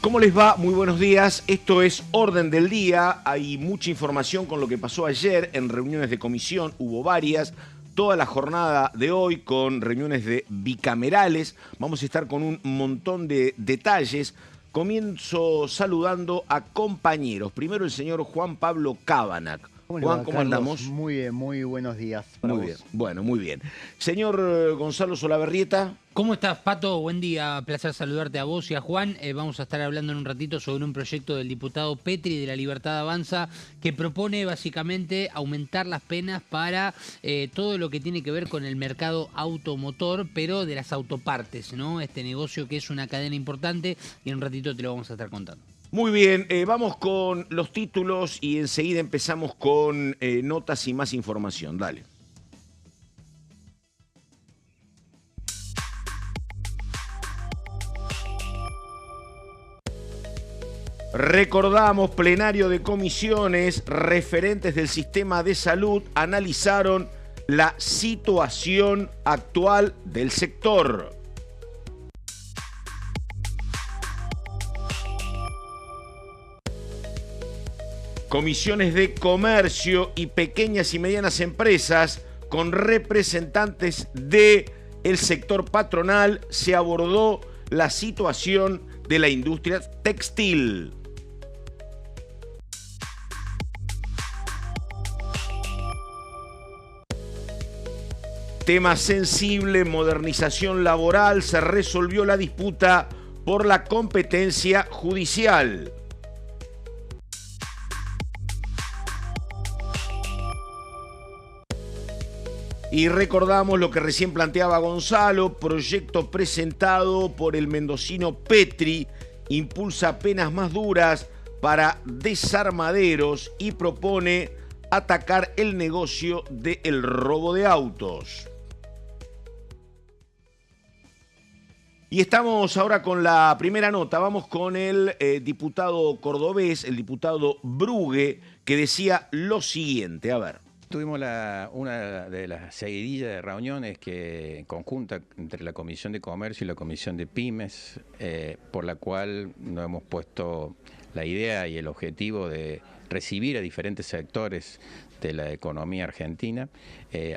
¿Cómo les va? Muy buenos días. Esto es Orden del Día. Hay mucha información con lo que pasó ayer en reuniones de comisión. Hubo varias. Toda la jornada de hoy con reuniones de bicamerales. Vamos a estar con un montón de detalles. Comienzo saludando a compañeros. Primero el señor Juan Pablo Cábanac. ¿Cómo le Juan, va, ¿cómo Carlos? andamos? Muy bien, muy buenos días para Muy vos. bien. Bueno, muy bien. Señor Gonzalo Solabarrieta. ¿Cómo estás, Pato? Buen día, placer saludarte a vos y a Juan. Vamos a estar hablando en un ratito sobre un proyecto del diputado Petri de La Libertad Avanza que propone básicamente aumentar las penas para todo lo que tiene que ver con el mercado automotor, pero de las autopartes, ¿no? Este negocio que es una cadena importante y en un ratito te lo vamos a estar contando. Muy bien, vamos con los títulos y enseguida empezamos con notas y más información. Dale. Recordamos, plenario de comisiones, referentes del sistema de salud analizaron la situación actual del sector. Comisiones de comercio y pequeñas y medianas empresas con representantes del sector patronal se abordó la situación de la industria textil. Tema sensible, modernización laboral, se resolvió la disputa por la competencia judicial. Y recordamos lo que recién planteaba Gonzalo, proyecto presentado por el mendocino Petri, impulsa penas más duras para desarmaderos y propone atacar el negocio del robo de autos. Y estamos ahora con la primera nota. Vamos con el diputado cordobés, el diputado Brugue, que decía lo siguiente. A ver. Tuvimos una de las seguidillas de reuniones conjunta entre la Comisión de Comercio y la Comisión de Pymes, por la cual nos hemos puesto la idea y el objetivo de recibir a diferentes sectores de la economía argentina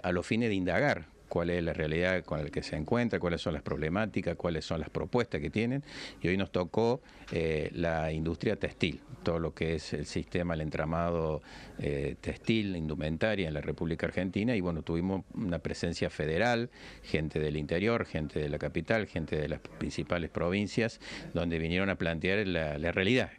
a los fines de indagar cuál es la realidad con la que se encuentra, cuáles son las problemáticas, cuáles son las propuestas que tienen. Y hoy nos tocó la industria textil, todo lo que es el sistema, el entramado textil, indumentaria en la República Argentina. Y bueno, tuvimos una presencia federal, gente del interior, gente de la capital, gente de las principales provincias, donde vinieron a plantear la realidad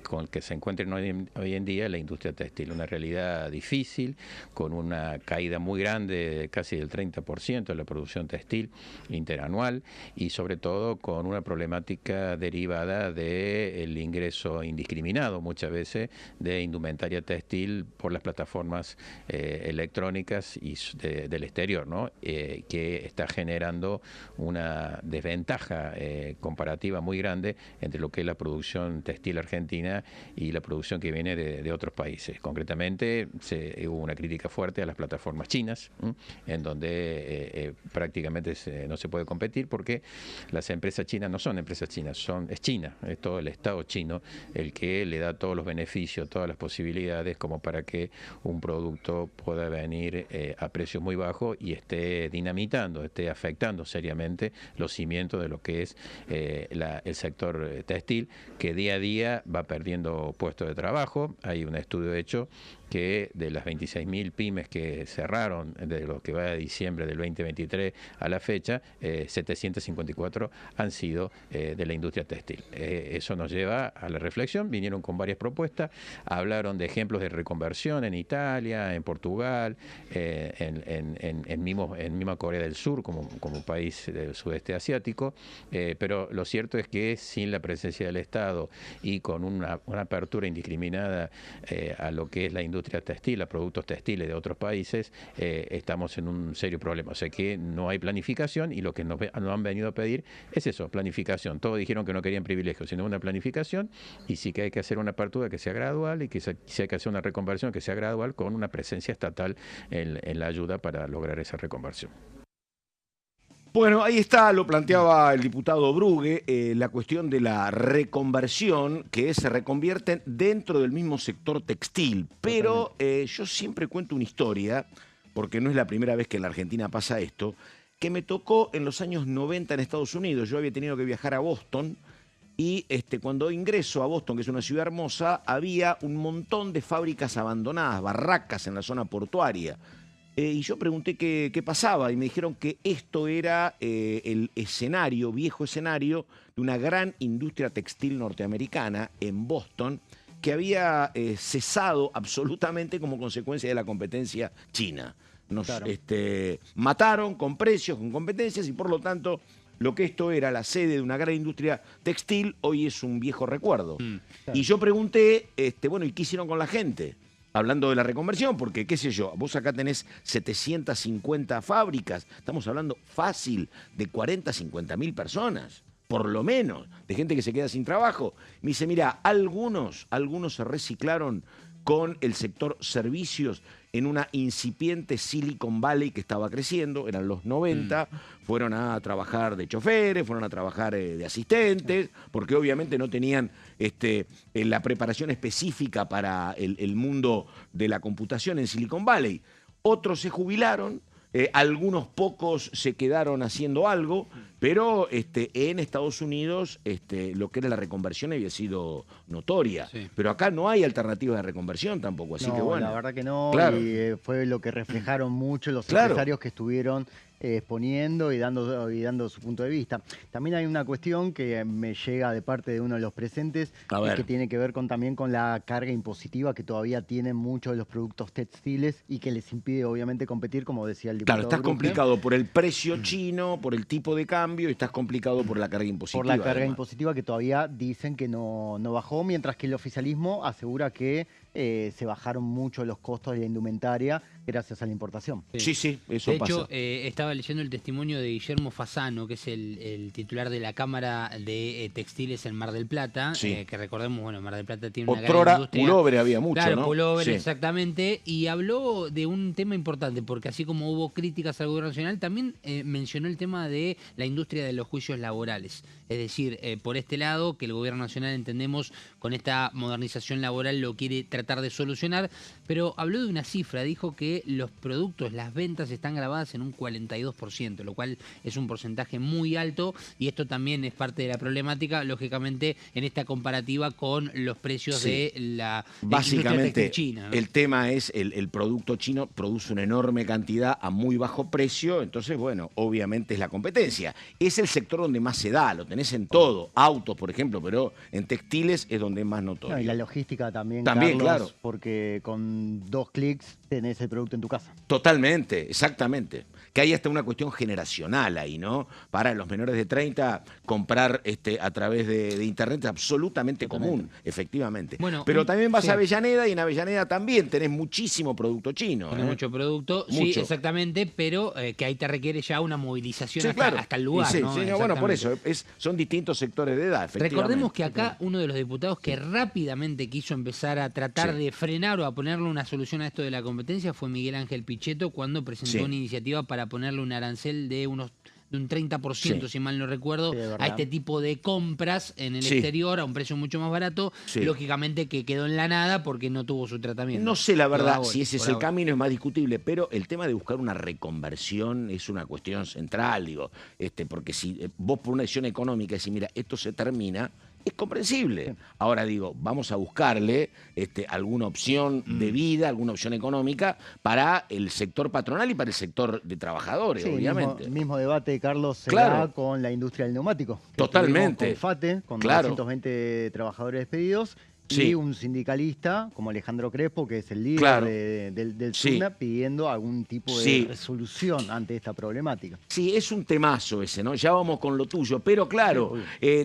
con que se encuentra hoy en día la industria textil, una realidad difícil, con una caída muy grande, casi del 30% de la producción textil interanual, y sobre todo con una problemática derivada del ingreso indiscriminado muchas veces de indumentaria textil por las plataformas electrónicas y del exterior, ¿no? Que está generando una desventaja comparativa muy grande entre lo que es la producción textil argentina y la producción que viene de otros países. Concretamente, hubo una crítica fuerte a las plataformas chinas, en donde prácticamente no se puede competir porque las empresas chinas no son empresas chinas, es China, es todo el Estado chino el que le da todos los beneficios, todas las posibilidades como para que un producto pueda venir a precios muy bajos y esté dinamitando, esté afectando seriamente los cimientos de lo que es el sector textil, que día a día va perdiendo puestos de trabajo. Hay un estudio hecho que de las 26.000 pymes que cerraron de lo que va de diciembre del 2023 a la fecha, 754 han sido de la industria textil. Eso nos lleva a la reflexión. Vinieron con varias propuestas, hablaron de ejemplos de reconversión en Italia, en Portugal, en misma Corea del Sur como país del sudeste asiático, pero lo cierto es que sin la presencia del Estado y con una apertura indiscriminada a lo que es la industria textil, a productos textiles de otros países, estamos en un serio problema. O sea que no hay planificación y lo que nos han venido a pedir es eso, planificación. Todos dijeron que no querían privilegios, sino una planificación, y sí que hay que hacer una apertura que sea gradual y que sí hay que hacer una reconversión que sea gradual con una presencia estatal en la ayuda para lograr esa reconversión. Bueno, ahí está, lo planteaba el diputado Brugue, la cuestión de la reconversión, que se reconvierten dentro del mismo sector textil. Pero yo siempre cuento una historia, porque no es la primera vez que en la Argentina pasa esto, que me tocó en los años 90 en Estados Unidos. Yo había tenido que viajar a Boston y cuando ingreso a Boston, que es una ciudad hermosa, había un montón de fábricas abandonadas, barracas en la zona portuaria. Y yo pregunté qué pasaba y me dijeron que esto era el escenario, viejo escenario, de una gran industria textil norteamericana en Boston que había cesado absolutamente como consecuencia de la competencia china. Nos Claro. mataron con precios, con competencias y por lo tanto lo que esto era la sede de una gran industria textil hoy es un viejo recuerdo. Claro. Y yo pregunté, bueno, ¿y qué hicieron con la gente? Hablando de la reconversión, porque, qué sé yo, vos acá tenés 750 fábricas, estamos hablando fácil de 40, 50 mil personas, por lo menos, de gente que se queda sin trabajo. Me dice, mira, algunos se reciclaron con el sector servicios en una incipiente Silicon Valley que estaba creciendo, eran los 90, fueron a trabajar de choferes, fueron a trabajar de asistentes, porque obviamente no tenían la preparación específica para el mundo de la computación en Silicon Valley. Otros se jubilaron, algunos pocos se quedaron haciendo algo, pero en Estados Unidos lo que era la reconversión había sido notoria. Sí. Pero acá no hay alternativas de reconversión tampoco, así No, que bueno. la verdad que no, Claro. y fue lo que reflejaron mucho los Claro. empresarios que estuvieron exponiendo y dando su punto de vista. También hay una cuestión que me llega de parte de uno de los presentes, A ver. que tiene que ver también con la carga impositiva que todavía tienen muchos de los productos textiles y que les impide obviamente competir, como decía el diputado. Claro, estás Brugge, complicado por el precio chino, por el tipo de cambio, y estás complicado por la carga impositiva. por la carga además. impositiva que todavía dicen que no bajó, mientras que el oficialismo asegura que se bajaron mucho los costos de la indumentaria gracias a la importación. Sí, sí, eso De pasa. hecho, estaba leyendo el testimonio de Guillermo Fasano, que es el titular de la Cámara de Textiles en Mar del Plata, Sí. que recordemos, bueno, Mar del Plata tiene una gran Otrora, industria. pullover había mucho, Claro, ¿no? pullover, Sí. exactamente, y habló de un tema importante, porque así como hubo críticas al gobierno nacional, también mencionó el tema de la industria de los juicios laborales. Es decir, por este lado, que el gobierno nacional, entendemos, con esta modernización laboral lo quiere tratar de solucionar, pero habló de una cifra, dijo que los productos, las ventas están grabadas en un 42%, lo cual es un porcentaje muy alto, y esto también es parte de la problemática, lógicamente, en esta comparativa con los precios Sí. de la industria Básicamente, textil china, ¿no? el tema es el producto chino produce una enorme cantidad a muy bajo precio, entonces, bueno, obviamente es la competencia. Es el sector donde más se da, lo tenés en todo, autos, por ejemplo, pero en textiles es donde es más notorio. No, y la logística también, También, Carlos, claro. porque con 2 clics tenés el producto en tu casa. Totalmente, exactamente. Que hay hasta una cuestión generacional ahí, ¿no? Para los menores de 30, comprar a través de internet es absolutamente común, efectivamente. Bueno, pero también vas sí. a Avellaneda y en Avellaneda también tenés muchísimo producto chino. Tiene mucho producto, sí, Mucho. exactamente, pero que ahí te requiere ya una movilización Sí, hasta, claro. hasta el lugar, Y sí, ¿no? sí, no, bueno, por Exactamente. eso, son distintos sectores de edad, efectivamente. Recordemos que acá uno de los diputados que rápidamente quiso empezar a tratar Sí. de frenar o a ponerle una solución a esto de la competencia fue Miguel Ángel Pichetto, cuando presentó Sí. una iniciativa para ponerle un arancel de un 30%, Sí. si mal no recuerdo, Sí, de verdad. a este tipo de compras en el Sí. exterior a un precio mucho más barato, Sí. lógicamente que quedó en la nada porque no tuvo su tratamiento. No sé la Por verdad ahora, si ese es por el ahora. camino, es más discutible, pero el tema de buscar una reconversión es una cuestión central, digo, porque si vos por una decisión económica decís, mira, esto se termina, es comprensible. Ahora digo, vamos a buscarle alguna opción de vida, alguna opción económica para el sector patronal y para el sector de trabajadores, Sí, obviamente. mismo debate, Carlos, se Claro. da con la industria del neumático. que Totalmente. estuvimos Con FATE, con Claro. 220 trabajadores despedidos. Sí. Y un sindicalista como Alejandro Crespo, que es el líder Claro. del Sí. SUNA, pidiendo algún tipo de Sí. resolución ante esta problemática. Sí, es un temazo ese, ¿no? Ya vamos con lo tuyo, pero claro,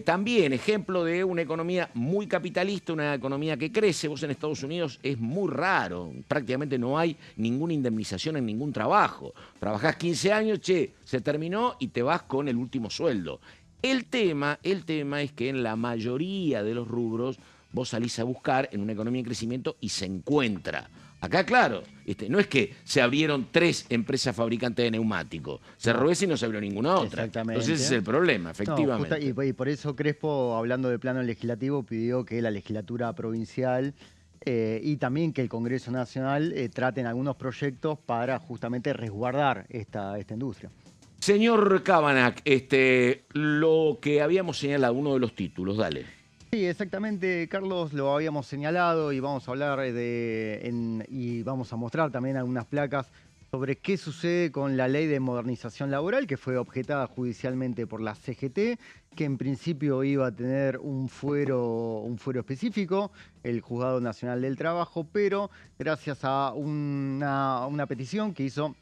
también ejemplo de una economía muy capitalista, una economía que crece. Vos en Estados Unidos es muy raro, prácticamente no hay ninguna indemnización en ningún trabajo. Trabajás 15 años, se terminó y te vas con el último sueldo. El tema es que en la mayoría de los rubros vos salís a buscar en una economía en crecimiento y se encuentra. Acá, claro, no es que se abrieron 3 empresas fabricantes de neumáticos. Cerró esa y no se abrió ninguna otra. Exactamente. Entonces ese es el problema, No, efectivamente. y por eso Crespo, hablando de plano legislativo, pidió que la legislatura provincial y también que el Congreso Nacional traten algunos proyectos para justamente resguardar esta industria. Señor Cabanach, lo que habíamos señalado, uno de los títulos, dale. Sí, exactamente, Carlos, lo habíamos señalado y vamos a hablar y vamos a mostrar también algunas placas sobre qué sucede con la ley de modernización laboral que fue objetada judicialmente por la CGT, que en principio iba a tener un fuero específico, el Juzgado Nacional del Trabajo, pero gracias a una petición que hizo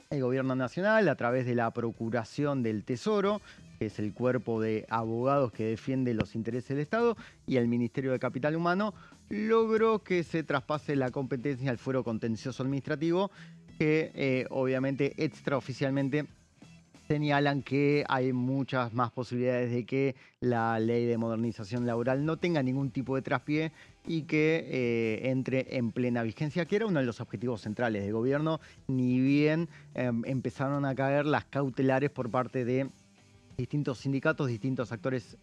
el Gobierno Nacional a través de la Procuración del Tesoro, que es el cuerpo de abogados que defiende los intereses del Estado, y el Ministerio de Capital Humano, logró que se traspase la competencia al fuero contencioso administrativo, que obviamente extraoficialmente señalan que hay muchas más posibilidades de que la ley de modernización laboral no tenga ningún tipo de traspié y que entre en plena vigencia, que era uno de los objetivos centrales del gobierno, ni bien empezaron a caer las cautelares por parte de distintos sindicatos, distintos actores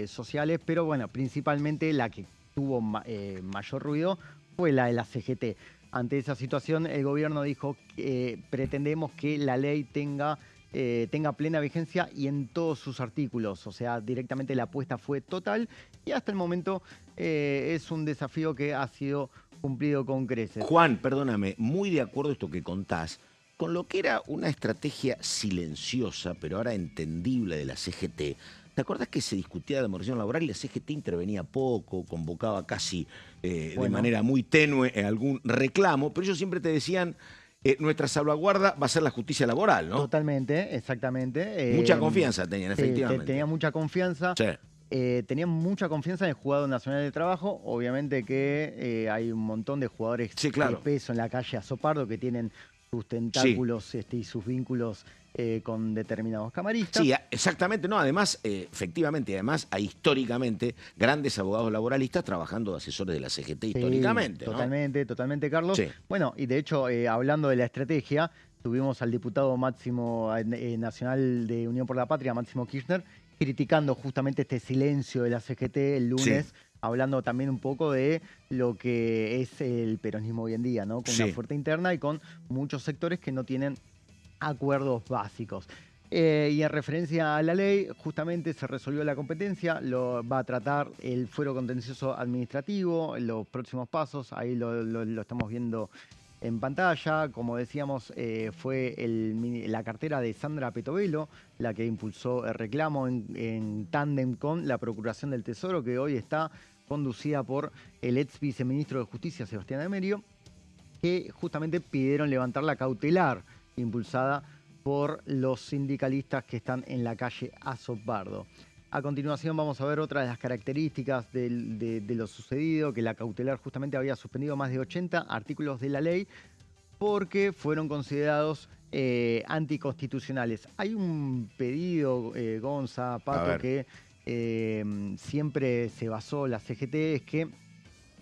sociales, pero bueno, principalmente la que tuvo mayor ruido fue la de la CGT. Ante esa situación, el gobierno dijo que pretendemos que la ley tenga plena vigencia y en todos sus artículos, o sea, directamente la apuesta fue total y hasta el momento es un desafío que ha sido cumplido con creces. Juan, perdóname, muy de acuerdo a esto que contás, con lo que era una estrategia silenciosa, pero ahora entendible de la CGT. ¿Te acordás que se discutía de modernización laboral y la CGT intervenía poco, convocaba casi de manera muy tenue algún reclamo, pero ellos siempre te decían, nuestra salvaguarda va a ser la justicia laboral, ¿no? Totalmente, exactamente. Mucha confianza tenían, efectivamente. Tenía mucha confianza. Sí. Tenían mucha confianza en el Juzgado Nacional de Trabajo. Obviamente que hay un montón de jugadores Sí, claro. de peso en la calle Azopardo que tienen sus tentáculos y sus vínculos con determinados camaristas. Sí, exactamente. No, además, efectivamente, además hay históricamente grandes abogados laboralistas trabajando de asesores de la CGT históricamente, ¿no? Totalmente, Carlos. Sí. Bueno, y de hecho, hablando de la estrategia, tuvimos al diputado máximo nacional de Unión por la Patria, Máximo Kirchner, criticando justamente este silencio de la CGT el lunes. Sí. Hablando también un poco de lo que es el peronismo hoy en día, ¿no? Con una fuerza interna y con muchos sectores que no tienen acuerdos básicos. Y en referencia a la ley, justamente se resolvió la competencia, lo va a tratar el fuero contencioso administrativo, los próximos pasos, ahí lo estamos viendo en pantalla. Como decíamos, fue la cartera de Sandra Petovelo la que impulsó el reclamo en tándem con la Procuración del Tesoro, que hoy está conducida por el ex viceministro de Justicia, Sebastián Emerio, que justamente pidieron levantar la cautelar impulsada por los sindicalistas que están en la calle Azopardo. A continuación vamos a ver otra de las características de lo sucedido, que la cautelar justamente había suspendido más de 80 artículos de la ley porque fueron considerados anticonstitucionales. Hay un pedido, Gonza, Pato, que siempre se basó la CGT, es que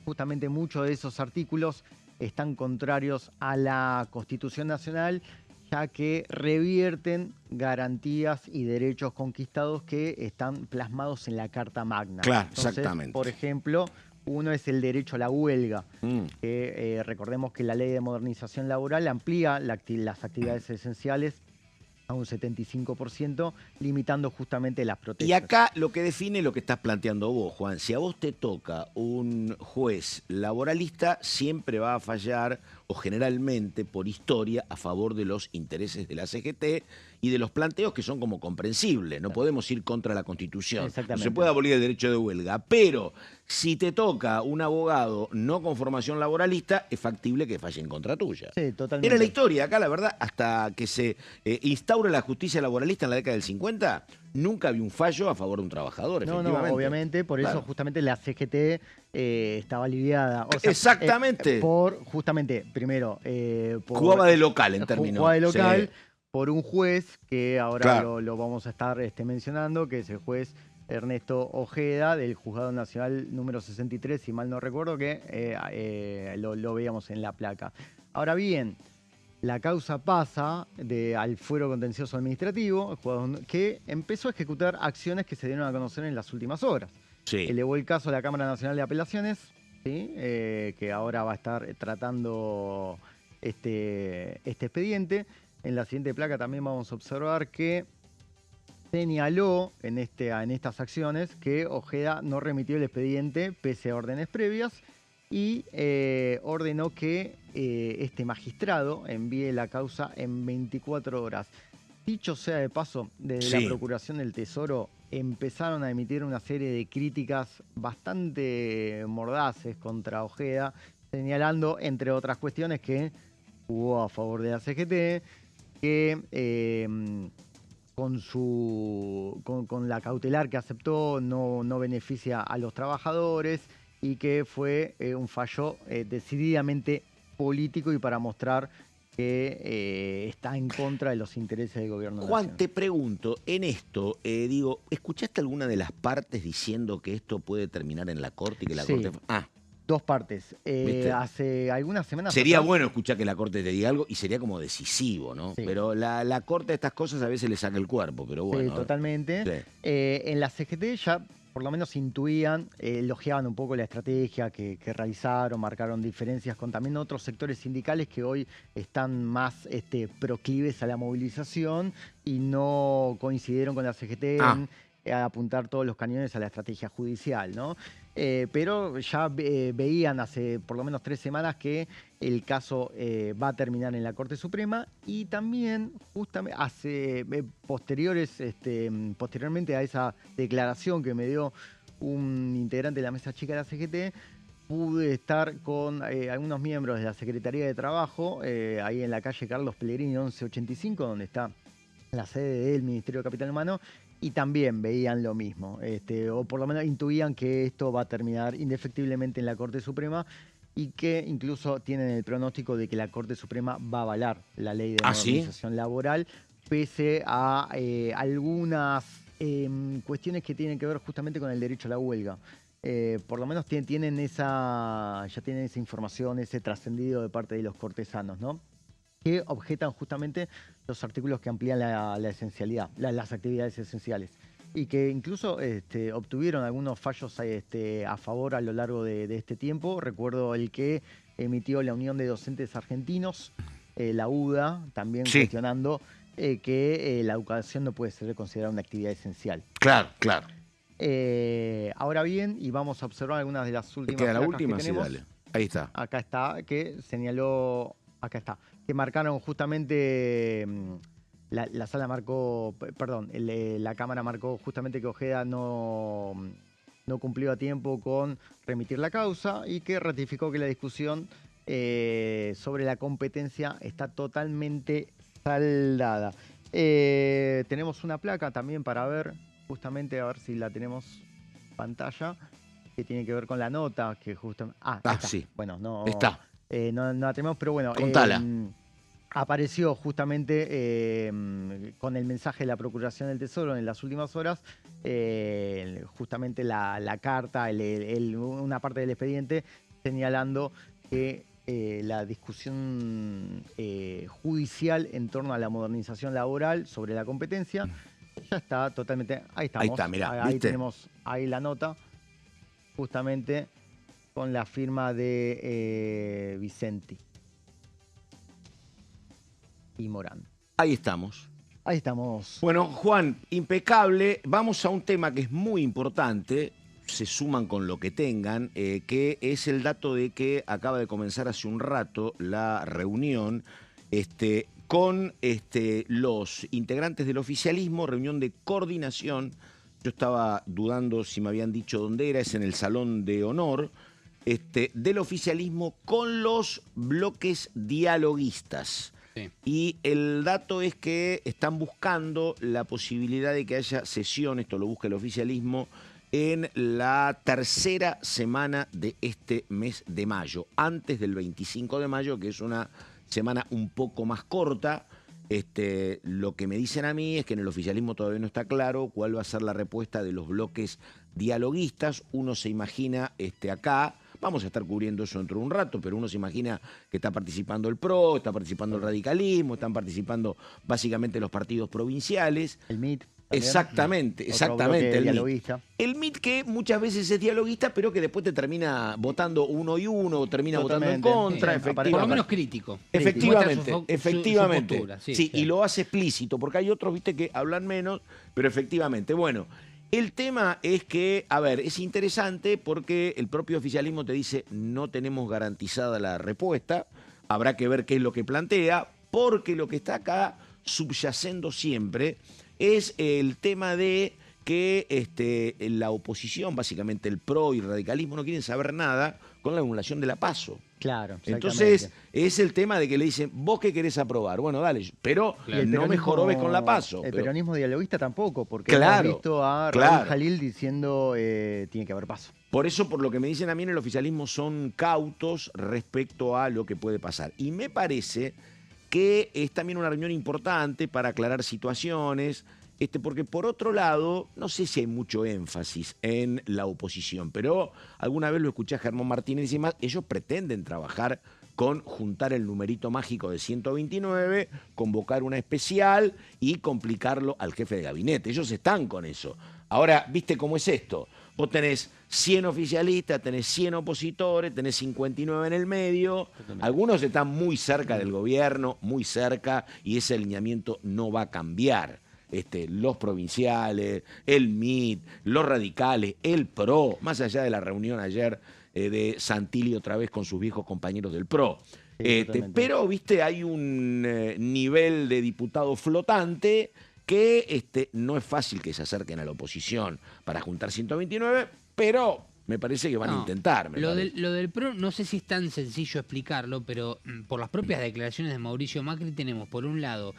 justamente muchos de esos artículos están contrarios a la Constitución Nacional, ya que revierten garantías y derechos conquistados que están plasmados en la Carta Magna. Claro, entonces, exactamente. Por ejemplo, uno es el derecho a la huelga, que recordemos que la Ley de Modernización Laboral amplía las actividades esenciales a un 75%, limitando justamente las protestas. Y acá lo que define lo que estás planteando vos, Juan. Si a vos te toca un juez laboralista, siempre va a fallar, o generalmente por historia, a favor de los intereses de la CGT y de los planteos que son como comprensibles. No podemos ir contra la Constitución. No se puede abolir el derecho de huelga. Pero si te toca un abogado no con formación laboralista, es factible que falle en contra tuya. Sí, totalmente. Era la historia. Acá, la verdad, hasta que se instaure la justicia laboralista en la década del 50, nunca había un fallo a favor de un trabajador, efectivamente. No, obviamente, por eso justamente la CGT estaba aliviada. O sea, exactamente. Primero... jugaba de local en términos. Jugaba de local por un juez que ahora lo vamos a estar mencionando, que es el juez Ernesto Ojeda, del Juzgado Nacional número 63, si mal no recuerdo, que lo veíamos en la placa. Ahora bien, la causa pasa al fuero contencioso administrativo, que empezó a ejecutar acciones que se dieron a conocer en las últimas horas. Sí. Elevó el caso a la Cámara Nacional de Apelaciones, ¿sí? Que ahora va a estar tratando este expediente. En la siguiente placa también vamos a observar que señaló en estas acciones que Ojeda no remitió el expediente pese a órdenes previas y ordenó que este magistrado envíe la causa en 24 horas. Dicho sea de paso, desde la Procuración del Tesoro empezaron a emitir una serie de críticas bastante mordaces contra Ojeda, señalando, entre otras cuestiones, que jugó a favor de la CGT, que con la cautelar que aceptó no beneficia a los trabajadores y que fue un fallo decididamente político y para mostrar que está en contra de los intereses del gobierno Juan, nacional. te pregunto, en esto, ¿escuchaste alguna de las partes diciendo que esto puede terminar en la Corte y que la Corte... Dos partes. ¿Viste? Hace algunas semanas Sería atrás, bueno escuchar que la Corte te diga algo y sería como decisivo, ¿no? Sí. Pero la Corte a estas cosas a veces le saca el cuerpo, pero bueno. sí, totalmente. Sí. En la CGT ya por lo menos intuían, elogiaban un poco la estrategia que realizaron, marcaron diferencias con también otros sectores sindicales que hoy están más proclives a la movilización y no coincidieron con la CGT en apuntar todos los cañones a la estrategia judicial, ¿no? Pero ya veían hace por lo menos 3 semanas que el caso va a terminar en la Corte Suprema y también justamente posteriormente a esa declaración que me dio un integrante de la mesa chica de la CGT, pude estar con algunos miembros de la Secretaría de Trabajo ahí en la calle Carlos Pellegrini 1185, donde está la sede del Ministerio de Capital Humano, y también veían lo mismo, o por lo menos intuían que esto va a terminar indefectiblemente en la Corte Suprema y que incluso tienen el pronóstico de que la Corte Suprema va a avalar la ley de modernización laboral, pese a algunas cuestiones que tienen que ver justamente con el derecho a la huelga. Por lo menos ya tienen esa información, ese trascendido de parte de los cortesanos, ¿no? Que objetan justamente los artículos que amplían la esencialidad, las actividades esenciales. Y que incluso obtuvieron algunos fallos a favor a lo largo de este tiempo. Recuerdo el que emitió la Unión de Docentes Argentinos, la UDA, también cuestionando que la educación no puede ser considerada una actividad esencial. Claro, claro. Ahora bien, y vamos a observar algunas de las últimas ¿Queda la placas última? que tenemos. Sí, dale. Ahí está. Acá está, que señaló... Acá está. Que marcaron justamente, la sala marcó, perdón, la Cámara marcó justamente que Ojeda no cumplió a tiempo con remitir la causa y que ratificó que la discusión sobre la competencia está totalmente saldada. Tenemos una placa también para ver, justamente a ver si la tenemos en pantalla, que tiene que ver con la nota, que justamente... Sí. Bueno, no... Está. No la tenemos, pero bueno, Contala. apareció justamente con el mensaje de la Procuración del Tesoro en las últimas horas, justamente la carta, una parte del expediente señalando que la discusión judicial en torno a la modernización laboral sobre la competencia ya está totalmente... Ahí estamos. Ahí está, mirá, ahí ¿viste? tenemos ahí la nota, justamente con la firma de Vicenti y Morán. Ahí estamos. Ahí estamos. Bueno, Juan, impecable. Vamos a un tema que es muy importante. Se suman con lo que tengan, que es el dato de que acaba de comenzar hace un rato la reunión con los integrantes del oficialismo, reunión de coordinación. Yo estaba dudando si me habían dicho dónde era, es en el Salón de Honor. Del oficialismo con los bloques dialoguistas. Sí. Y el dato es que están buscando la posibilidad de que haya sesión, esto lo busca el oficialismo, en la tercera semana de este mes de mayo, antes del 25 de mayo, que es una semana un poco más corta. Lo que me dicen a mí es que en el oficialismo todavía no está claro cuál va a ser la respuesta de los bloques dialoguistas. Uno se imagina acá, vamos a estar cubriendo eso dentro de un rato, pero uno se imagina que está participando el PRO, está participando el radicalismo, están participando básicamente los partidos provinciales. El MIT. Exactamente, Otro exactamente. bloque El MIT. dialoguista. El MIT que muchas veces es dialoguista, pero que después te termina votando uno y uno, o termina votando en Totalmente. contra, Sí, efectivamente. Por lo menos crítico. Efectivamente, Muestra su efectivamente. postura, sí, y lo hace explícito, porque hay otros, viste, que hablan menos, pero efectivamente. Bueno, el tema es que, a ver, es interesante porque el propio oficialismo te dice no tenemos garantizada la respuesta, habrá que ver qué es lo que plantea, porque lo que está acá subyacendo siempre es el tema de que la oposición, básicamente el PRO y el radicalismo, no quieren saber nada con la anulación de la PASO. Claro, Entonces, es el tema de que le dicen, ¿vos qué querés aprobar? Bueno, dale, pero no me jorobes con la PASO. El pero- peronismo dialoguista tampoco, porque Claro, hemos visto a claro. Raúl Jalil diciendo tiene que haber paso. Por eso, por lo que me dicen a mí en el oficialismo, son cautos respecto a lo que puede pasar. Y me parece que es también una reunión importante para aclarar situaciones, porque por otro lado, no sé si hay mucho énfasis en la oposición, pero alguna vez lo escuché a Germán Martínez y más, ellos pretenden trabajar con juntar el numerito mágico de 129, convocar una especial y complicarlo al jefe de gabinete. Ellos están con eso. Ahora, ¿viste cómo es esto? Vos tenés 100 oficialistas, tenés 100 opositores, tenés 59 en el medio. Algunos están muy cerca del gobierno, muy cerca, y ese alineamiento no va a cambiar. Los provinciales, el MIT, los radicales, el PRO, más allá de la reunión ayer de Santilli otra vez con sus viejos compañeros del PRO. Pero, viste, hay un nivel de diputado flotante que no es fácil que se acerquen a la oposición para juntar 129, pero me parece que van a intentar. Lo del PRO no sé si es tan sencillo explicarlo, pero por las propias declaraciones de Mauricio Macri tenemos, por un lado,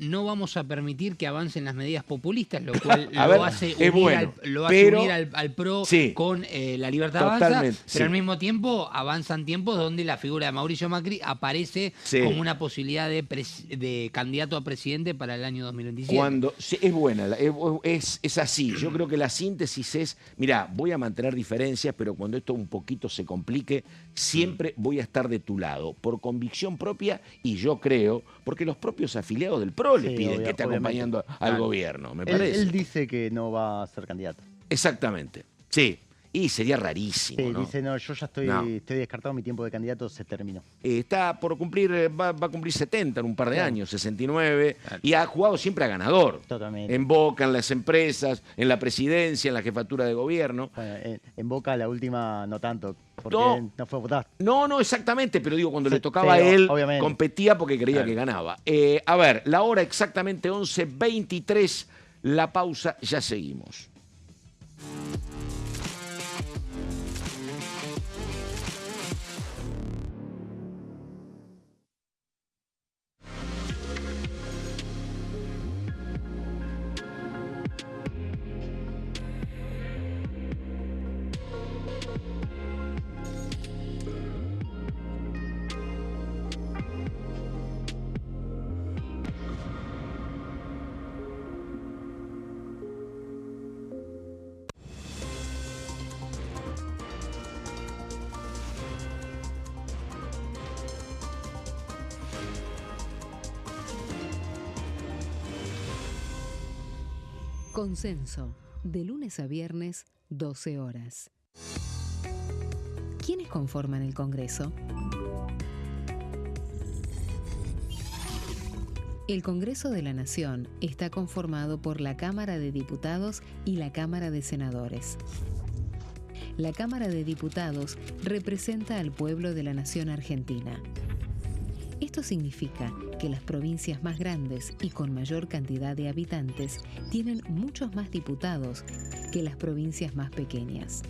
no vamos a permitir que avancen las medidas populistas, lo cual lo hace unir al PRO con la Libertad Avanza, pero al mismo tiempo avanzan tiempos donde la figura de Mauricio Macri aparece como una posibilidad de candidato a presidente para el año 2027. Es buena, es así. Yo creo que la síntesis es, mirá, voy a mantener diferencias, pero cuando esto un poquito se complique, siempre voy a estar de tu lado, por convicción propia, y yo creo, porque los propios afiliados del PRO le piden que esté acompañando al gobierno, me parece. Él dice que no va a ser candidato. Exactamente, sí. Y sería rarísimo, Sí, ¿no? dice, no, yo ya estoy descartado, mi tiempo de candidato se terminó. Está por cumplir, va a cumplir 70 en un par de años, 69, y ha jugado siempre a ganador. Totalmente. En Boca, en las empresas, en la presidencia, en la jefatura de gobierno. Bueno, en Boca la última no tanto, porque no fue a votar. No, exactamente, pero digo, cuando le tocaba a él, obviamente, competía porque creía que ganaba. A ver, la hora exactamente 11:23, la pausa, ya seguimos. Consenso, de lunes a viernes, 12 horas. ¿Quiénes conforman el Congreso? El Congreso de la Nación está conformado por la Cámara de Diputados y la Cámara de Senadores. La Cámara de Diputados representa al pueblo de la nación argentina. Esto significa que las provincias más grandes y con mayor cantidad de habitantes tienen muchos más diputados que las provincias más pequeñas.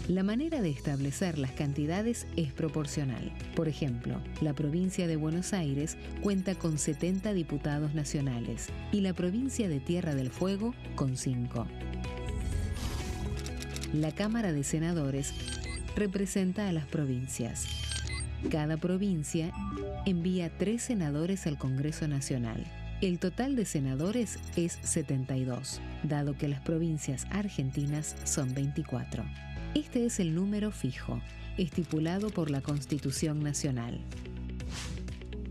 La manera de establecer las cantidades es proporcional. Por ejemplo, la provincia de Buenos Aires cuenta con 70 diputados nacionales y la provincia de Tierra del Fuego con 5. La Cámara de Senadores representa a las provincias. Cada provincia envía 3 senadores al Congreso Nacional. El total de senadores es 72, dado que las provincias argentinas son 24. Este es el número fijo, estipulado por la Constitución Nacional.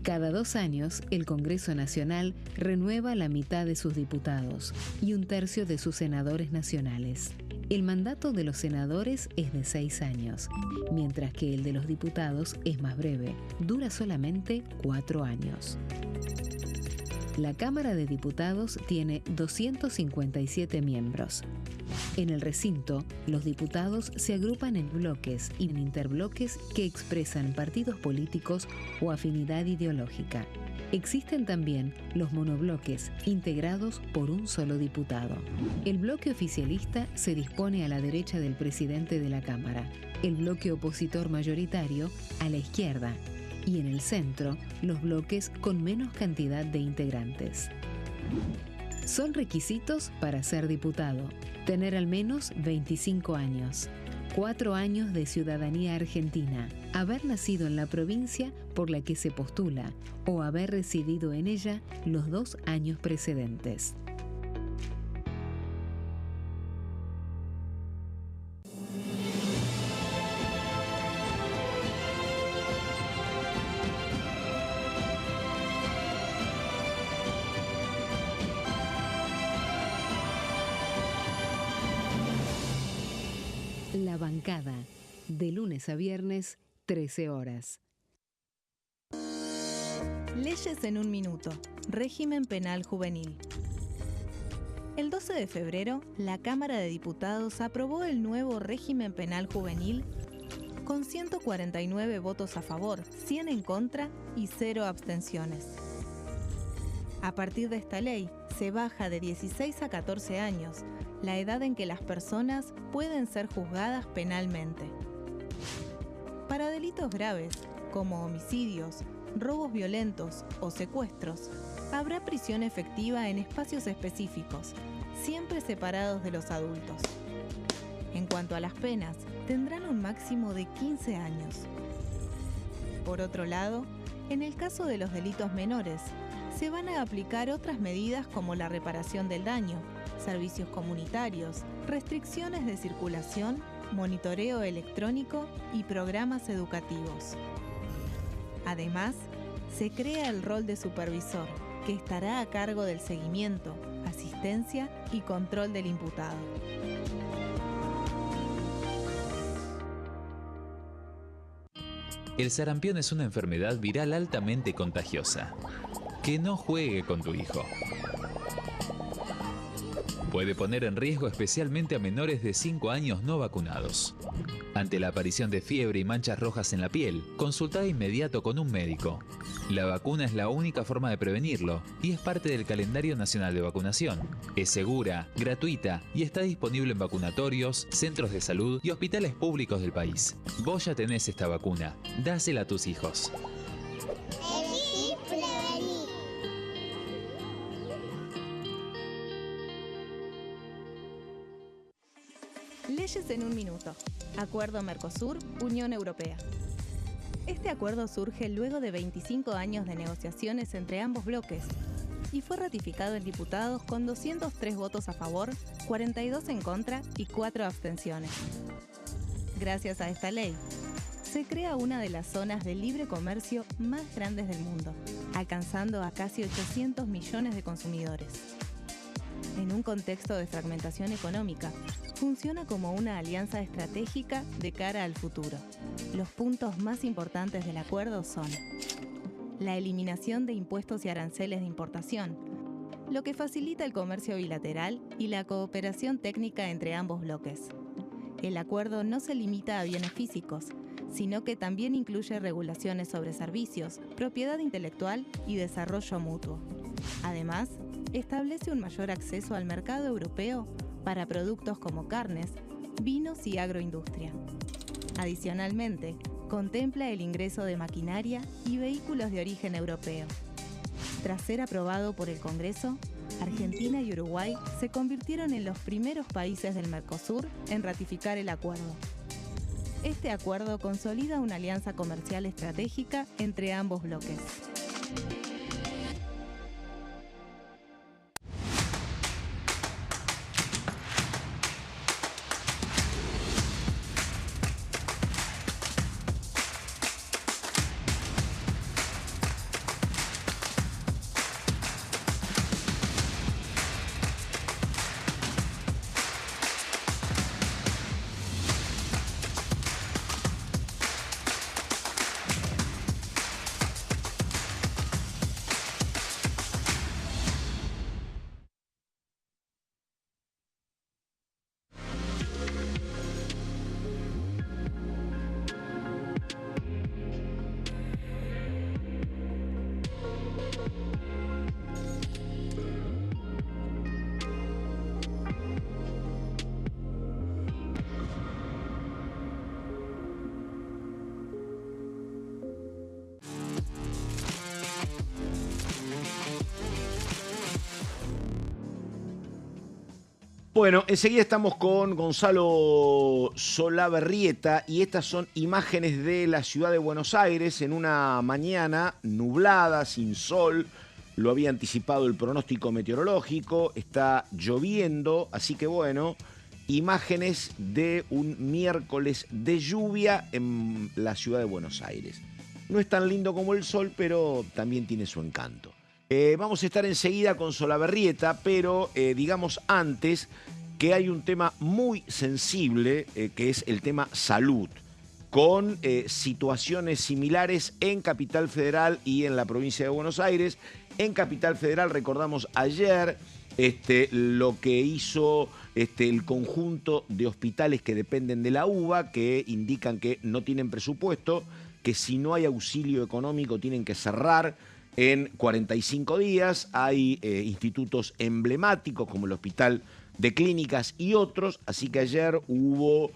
Cada 2 años, el Congreso Nacional renueva la mitad de sus diputados y 1/3 de sus senadores nacionales. El mandato de los senadores es de 6 años, mientras que el de los diputados es más breve, dura solamente 4 años. La Cámara de Diputados tiene 257 miembros. En el recinto, los diputados se agrupan en bloques y en interbloques que expresan partidos políticos o afinidad ideológica. Existen también los monobloques, integrados por un solo diputado. El bloque oficialista se dispone a la derecha del presidente de la Cámara, el bloque opositor mayoritario a la izquierda, y en el centro, los bloques con menos cantidad de integrantes. Son requisitos para ser diputado: tener al menos 25 años, 4 años de ciudadanía argentina, haber nacido en la provincia por la que se postula o haber residido en ella los 2 años precedentes. La Bancada, de lunes a viernes, 13 horas. Leyes en un minuto. Régimen penal juvenil. El 12 de febrero, la Cámara de Diputados aprobó el nuevo régimen penal juvenil con 149 votos a favor, 100 en contra y 0 abstenciones. A partir de esta ley, se baja de 16 a 14 años la edad en que las personas pueden ser juzgadas penalmente. Para delitos graves, como homicidios, robos violentos o secuestros, habrá prisión efectiva en espacios específicos, siempre separados de los adultos. En cuanto a las penas, tendrán un máximo de 15 años. Por otro lado, en el caso de los delitos menores, se van a aplicar otras medidas como la reparación del daño, servicios comunitarios, restricciones de circulación, monitoreo electrónico y programas educativos. Además, se crea el rol de supervisor, que estará a cargo del seguimiento, asistencia y control del imputado. El sarampión es una enfermedad viral altamente contagiosa. Que no juegue con tu hijo. Puede poner en riesgo especialmente a menores de 5 años no vacunados. Ante la aparición de fiebre y manchas rojas en la piel, consulta de inmediato con un médico. La vacuna es la única forma de prevenirlo y es parte del calendario nacional de vacunación. Es segura, gratuita y está disponible en vacunatorios, centros de salud y hospitales públicos del país. Vos ya tenés esta vacuna. Dásela a tus hijos. Leyes en un minuto. Acuerdo Mercosur-Unión Europea. Este acuerdo surge luego de 25 años de negociaciones entre ambos bloques y fue ratificado en diputados con 203 votos a favor, 42 en contra y 4 abstenciones. Gracias a esta ley, se crea una de las zonas de libre comercio más grandes del mundo, alcanzando a casi 800 millones de consumidores. En un contexto de fragmentación económica, funciona como una alianza estratégica de cara al futuro. Los puntos más importantes del acuerdo son la eliminación de impuestos y aranceles de importación, lo que facilita el comercio bilateral y la cooperación técnica entre ambos bloques. El acuerdo no se limita a bienes físicos, sino que también incluye regulaciones sobre servicios, propiedad intelectual y desarrollo mutuo. Además, establece un mayor acceso al mercado europeo para productos como carnes, vinos y agroindustria. Adicionalmente, contempla el ingreso de maquinaria y vehículos de origen europeo. Tras ser aprobado por el Congreso, Argentina y Uruguay se convirtieron en los primeros países del Mercosur en ratificar el acuerdo. Este acuerdo consolida una alianza comercial estratégica entre ambos bloques. Bueno, enseguida estamos con Gonzalo Solabarrieta y estas son imágenes de la ciudad de Buenos Aires en una mañana nublada, sin sol. Lo había anticipado el pronóstico meteorológico, está lloviendo, así que bueno, imágenes de un miércoles de lluvia en la ciudad de Buenos Aires. No es tan lindo como el sol, pero también tiene su encanto. Vamos a estar enseguida con Solabarrieta, pero digamos antes que hay un tema muy sensible, que es el tema salud, con situaciones similares en Capital Federal y en la provincia de Buenos Aires. En Capital Federal recordamos ayer lo que hizo el conjunto de hospitales que dependen de la UBA, que indican que no tienen presupuesto, que si no hay auxilio económico tienen que cerrar en 45 días. Hay institutos emblemáticos como el Hospital de Clínicas y otros, así que ayer hubo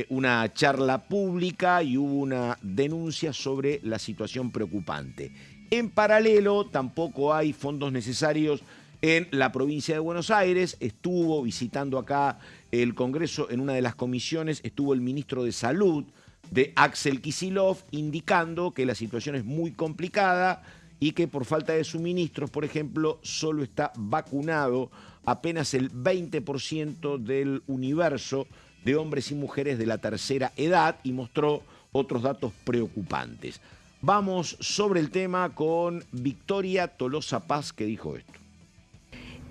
una charla pública y hubo una denuncia sobre la situación preocupante. En paralelo, tampoco hay fondos necesarios en la provincia de Buenos Aires. Estuvo visitando acá el Congreso en una de las comisiones, estuvo el ministro de Salud, de Axel Kicillof, indicando que la situación es muy complicada y que por falta de suministros, por ejemplo, solo está vacunado apenas el 20% del universo de hombres y mujeres de la tercera edad, y mostró otros datos preocupantes. Vamos sobre el tema con Victoria Tolosa Paz, que dijo esto.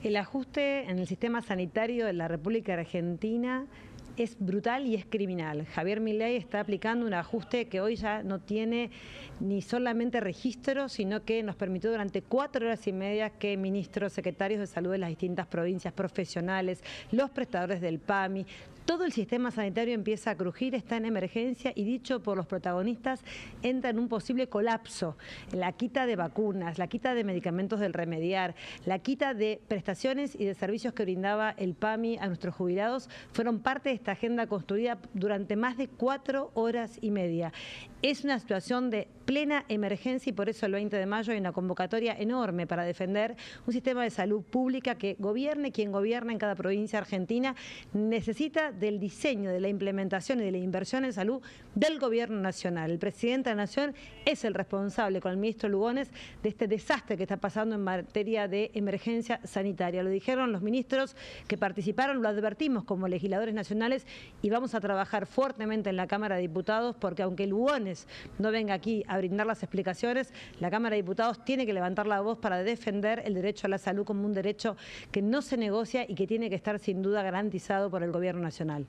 El ajuste en el sistema sanitario de la República Argentina es brutal y es criminal. Javier Milei está aplicando un ajuste que hoy ya no tiene ni solamente registro, sino que nos permitió durante 4 horas y media que ministros, secretarios de salud de las distintas provincias, profesionales, los prestadores del PAMI, todo el sistema sanitario empieza a crujir, está en emergencia y, dicho por los protagonistas, entra en un posible colapso. La quita de vacunas, la quita de medicamentos del remediar, la quita de prestaciones y de servicios que brindaba el PAMI a nuestros jubilados fueron parte de esta agenda construida durante más de 4 horas y media. Es una situación de plena emergencia y por eso el 20 de mayo hay una convocatoria enorme para defender un sistema de salud pública que gobierne quien gobierna en cada provincia argentina. Necesita del diseño, de la implementación y de la inversión en salud del gobierno nacional. El presidente de la Nación es el responsable, con el ministro Lugones, de este desastre que está pasando en materia de emergencia sanitaria. Lo dijeron los ministros que participaron, lo advertimos como legisladores nacionales y vamos a trabajar fuertemente en la Cámara de Diputados porque aunque Lugones no venga aquí a brindar las explicaciones, la Cámara de Diputados tiene que levantar la voz para defender el derecho a la salud como un derecho que no se negocia y que tiene que estar sin duda garantizado por el gobierno nacional.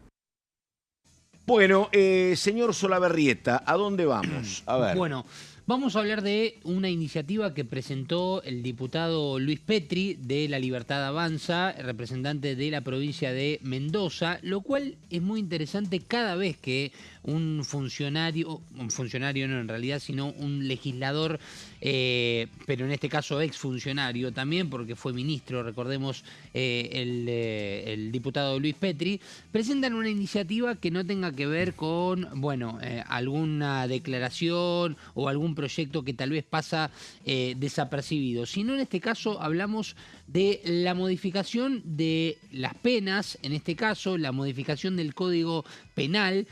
Bueno, señor Solabarrieta, ¿a dónde vamos? A ver. Bueno, vamos a hablar de una iniciativa que presentó el diputado Luis Petri de La Libertad Avanza, representante de la provincia de Mendoza, lo cual es muy interesante cada vez que un funcionario no en realidad, sino un legislador, pero en este caso exfuncionario también, porque fue ministro, recordemos, el diputado Luis Petri, presentan una iniciativa que no tenga que ver con, bueno, alguna declaración o algún proyecto que tal vez pasa desapercibido, sino en este caso hablamos de la modificación de las penas, en este caso la modificación del Código Penal,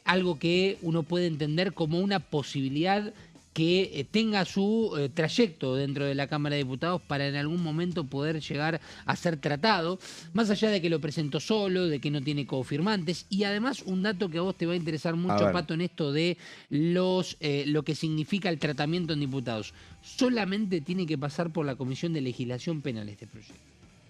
algo que uno puede entender como una posibilidad que tenga su trayecto dentro de la Cámara de Diputados para en algún momento poder llegar a ser tratado, más allá de que lo presentó solo, de que no tiene cofirmantes, y además un dato que a vos te va a interesar mucho, Pato, en esto de lo que significa el tratamiento en diputados. Solamente tiene que pasar por la Comisión de Legislación Penal este proyecto,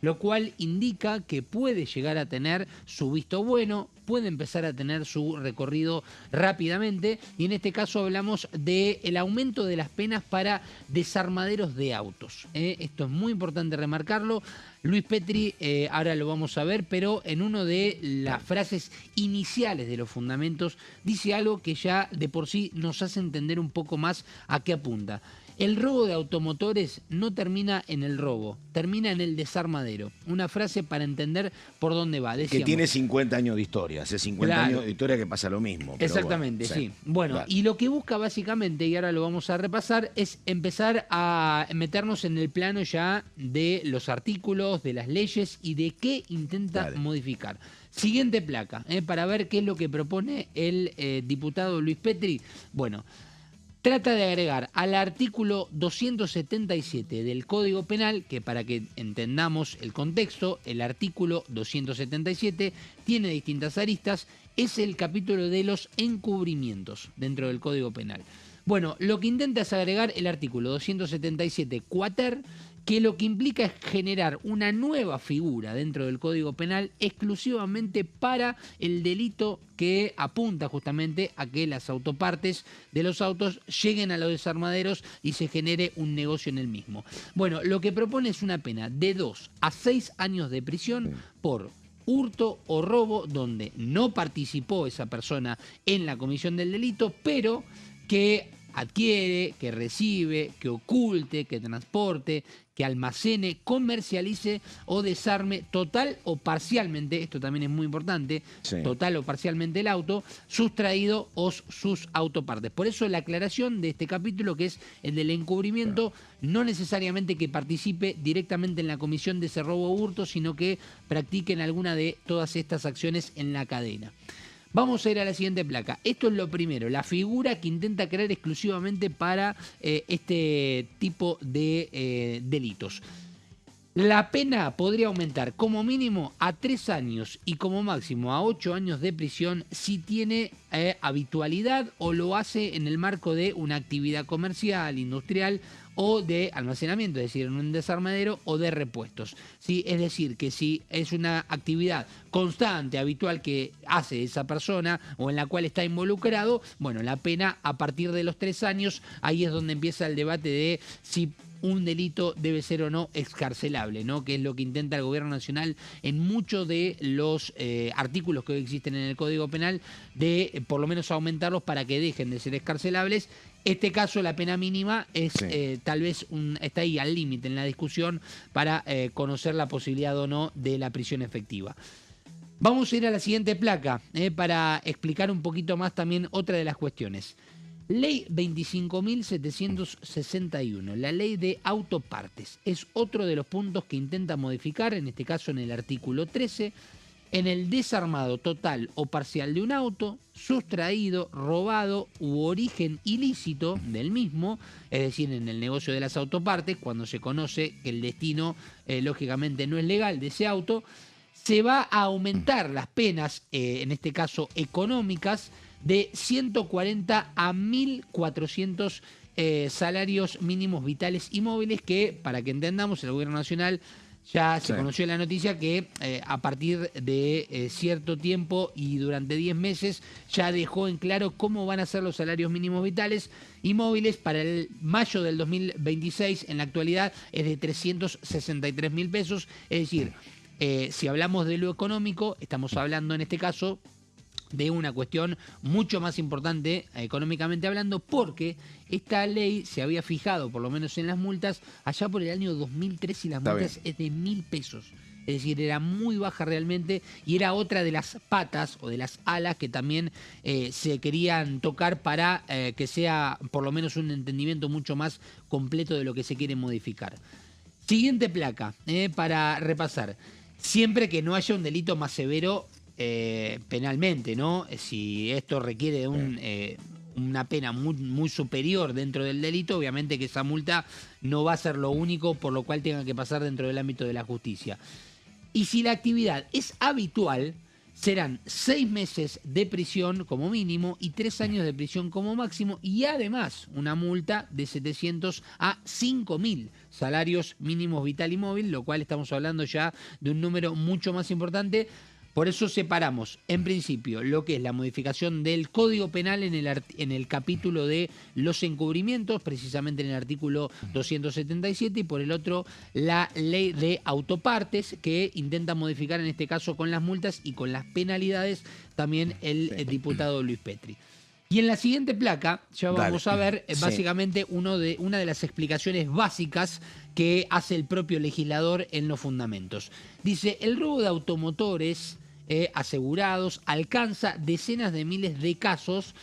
lo cual indica que puede llegar a tener su visto bueno, puede empezar a tener su recorrido rápidamente, y en este caso hablamos del aumento de las penas para desarmaderos de autos. Esto es muy importante remarcarlo. Luis Petri, ahora lo vamos a ver, pero en una de las frases iniciales de los fundamentos dice algo que ya de por sí nos hace entender un poco más a qué apunta. El robo de automotores no termina en el robo, termina en el desarmadero. Una frase para entender por dónde va. Decíamos, que tiene 50 años de historia, hace 50 Claro. años de historia que pasa lo mismo. Pero Exactamente, bueno, sí. Bueno, Claro. y lo que busca básicamente, y ahora lo vamos a repasar, es empezar a meternos en el plano ya de los artículos, de las leyes y de qué intenta Dale. modificar. Siguiente placa, para ver qué es lo que propone el diputado Luis Petri. Bueno, trata de agregar al artículo 277 del Código Penal, que para que entendamos el contexto, el artículo 277 tiene distintas aristas, es el capítulo de los encubrimientos dentro del Código Penal. Bueno, lo que intenta es agregar el artículo 277 quater, que lo que implica es generar una nueva figura dentro del Código Penal exclusivamente para el delito que apunta justamente a que las autopartes de los autos lleguen a los desarmaderos y se genere un negocio en el mismo. Bueno, lo que propone es una pena de 2 a 6 años de prisión por hurto o robo donde no participó esa persona en la comisión del delito, pero que adquiere, que recibe, que oculte, que transporte, que almacene, comercialice o desarme total o parcialmente, esto también es muy importante, Sí. total o parcialmente el auto, sustraído o sus autopartes. Por eso la aclaración de este capítulo, que es el del encubrimiento, no necesariamente que participe directamente en la comisión de ese robo o hurto, sino que practiquen alguna de todas estas acciones en la cadena. Vamos a ir a la siguiente placa. Esto es lo primero, la figura que intenta crear exclusivamente para este tipo de delitos. La pena podría aumentar como mínimo a 3 años y como máximo a 8 años de prisión si tiene habitualidad o lo hace en el marco de una actividad comercial, industrial o de almacenamiento, es decir, en un desarmadero o de repuestos. ¿Sí? Es decir, que si es una actividad constante, habitual que hace esa persona o en la cual está involucrado, bueno, la pena a partir de los 3 años, ahí es donde empieza el debate de si un delito debe ser o no excarcelable, ¿no? Que es lo que intenta el gobierno nacional en muchos de los artículos que hoy existen en el Código Penal, de por lo menos aumentarlos para que dejen de ser excarcelables. Este caso, la pena mínima es tal vez está ahí al límite en la discusión para conocer la posibilidad o no de la prisión efectiva. Vamos a ir a la siguiente placa para explicar un poquito más también otra de las cuestiones. Ley 25.761, la ley de autopartes, es otro de los puntos que intenta modificar, en este caso en el artículo 13, en el desarmado total o parcial de un auto, sustraído, robado u origen ilícito del mismo, es decir, en el negocio de las autopartes, cuando se conoce que el destino lógicamente no es legal de ese auto, se va a aumentar las penas, en este caso económicas, de 140 a 1.400 salarios mínimos vitales y móviles que, para que entendamos, el Gobierno Nacional ya se conoció la noticia que a partir de cierto tiempo y durante 10 meses ya dejó en claro cómo van a ser los salarios mínimos vitales y móviles para el mayo del 2026. En la actualidad es de 363.000 pesos, es decir, si hablamos de lo económico, estamos hablando en este caso de una cuestión mucho más importante económicamente hablando, porque esta ley se había fijado, por lo menos en las multas, allá por el año 2003 y las multas es de 1.000 pesos. Es decir, era muy baja realmente y era otra de las patas o de las alas que también se querían tocar para que sea por lo menos un entendimiento mucho más completo de lo que se quiere modificar. Siguiente placa para repasar. Siempre que no haya un delito más severo penalmente, ¿no? Si esto requiere de una pena muy superior dentro del delito, obviamente que esa multa no va a ser lo único por lo cual tenga que pasar dentro del ámbito de la justicia. Y si la actividad es habitual, serán 6 meses de prisión como mínimo y 3 años de prisión como máximo, y además una multa de 700 a 5.000 salarios mínimos vital y móvil, lo cual estamos hablando ya de un número mucho más importante. Por eso separamos, en principio, lo que es la modificación del Código Penal en el capítulo de los encubrimientos, precisamente en el artículo 277, y por el otro, la ley de autopartes, que intenta modificar en este caso con las multas y con las penalidades también el diputado Luis Petri. Y en la siguiente placa ya vamos Dale. a ver Sí. básicamente una de las explicaciones básicas que hace el propio legislador en los fundamentos. Dice, el robo de automotores asegurados alcanza decenas de miles de casos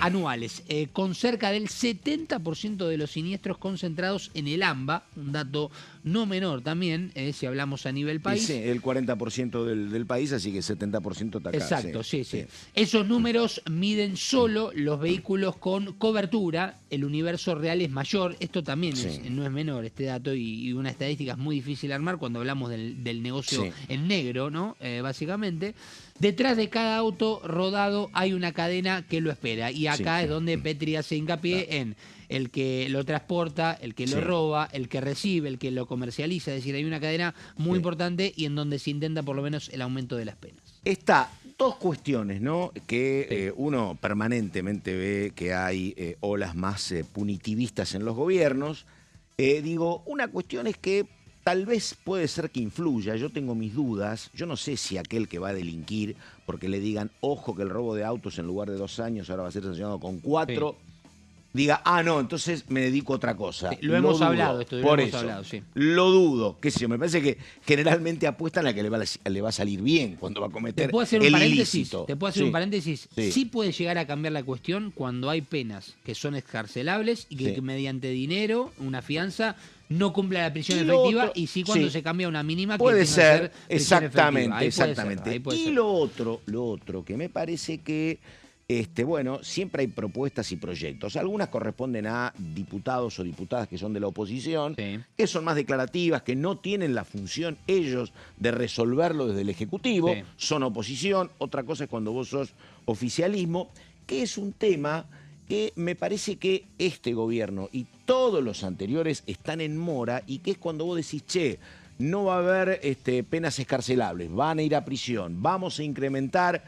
anuales, con cerca del 70% de los siniestros concentrados en el AMBA, un dato no menor también, si hablamos a nivel Y país. sí, el 40% del país, así que 70% está acá. Exacto, sí. Esos números miden solo los vehículos con cobertura, el universo real es mayor, esto también no es menor este dato y una estadística es muy difícil de armar cuando hablamos del negocio en negro, ¿no? Básicamente. Detrás de cada auto rodado hay una cadena que lo espera y acá es donde Petri hace hincapié en el que lo transporta, el que lo roba, el que recibe, el que lo comercializa, es decir, hay una cadena muy importante y en donde se intenta por lo menos el aumento de las penas. Está dos cuestiones, ¿no? Que uno permanentemente ve que hay olas más punitivistas en los gobiernos. Digo, una cuestión es que tal vez puede ser que influya, yo tengo mis dudas, yo no sé si aquel que va a delinquir, porque le digan, ojo que el robo de autos en lugar de 2 años ahora va a ser sancionado con 4, diga, no, entonces me dedico a otra cosa. Lo hemos dudo. hablado, esto lo Por hemos eso, hablado, sí. Lo dudo, qué sé yo, me parece que generalmente apuestan a que le va a salir bien cuando va a cometer ¿Te puedo hacer un el paréntesis? ilícito. ¿Te puedo hacer un paréntesis? Sí. Sí puede llegar a cambiar la cuestión cuando hay penas que son excarcelables y que mediante dinero, una fianza, no cumple la prisión Y lo efectiva otro- y sí cuando sí. se cambia una mínima que Puede tenga que ser, prisión exactamente, efectiva. Ahí puede ser, exactamente. ahí puede Y ser. lo otro que me parece que, bueno, siempre hay propuestas y proyectos. Algunas corresponden a diputados o diputadas que son de la oposición, que son más declarativas, que no tienen la función ellos de resolverlo desde el Ejecutivo, son oposición. Otra cosa es cuando vos sos oficialismo, que es un tema que me parece que este gobierno y todos los anteriores están en mora y que es cuando vos decís, che, no va a haber penas escarcelables, van a ir a prisión, vamos a incrementar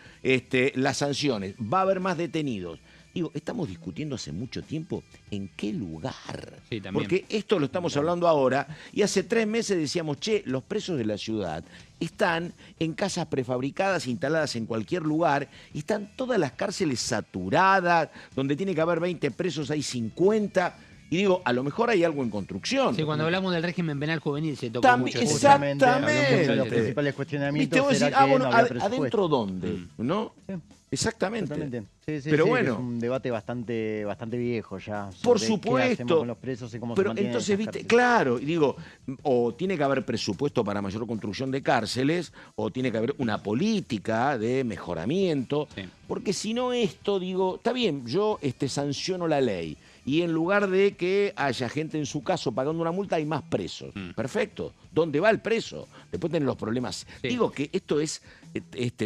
las sanciones, va a haber más detenidos. Digo, estamos discutiendo hace mucho tiempo en qué lugar. Sí, también. Porque esto lo estamos hablando ahora y hace 3 meses decíamos, che, los presos de la ciudad están en casas prefabricadas instaladas en cualquier lugar y están todas las cárceles saturadas, donde tiene que haber 20 presos hay 50. Y digo, a lo mejor hay algo en construcción. Sí, cuando hablamos del régimen penal juvenil se tocó También, mucho. Justamente, uno de exactamente. los principales cuestionamientos Vos será decís, que bueno, no había presupuesto. ¿adentro dónde? ¿No? Sí. Exactamente. Totalmente. Sí, Pero sí, bueno. que es un debate bastante viejo ya. Por sobre supuesto. ¿Qué hacemos con los presos y cómo se Pero mantienen entonces, esas viste, cárceles? claro, y digo, o tiene que haber presupuesto para mayor construcción de cárceles, o tiene que haber una política de mejoramiento, porque si no esto, digo, está bien, yo sanciono la ley, y en lugar de que haya gente en su caso pagando una multa, hay más presos. Perfecto. ¿Dónde va el preso? Después tienen los problemas. Digo que esto es,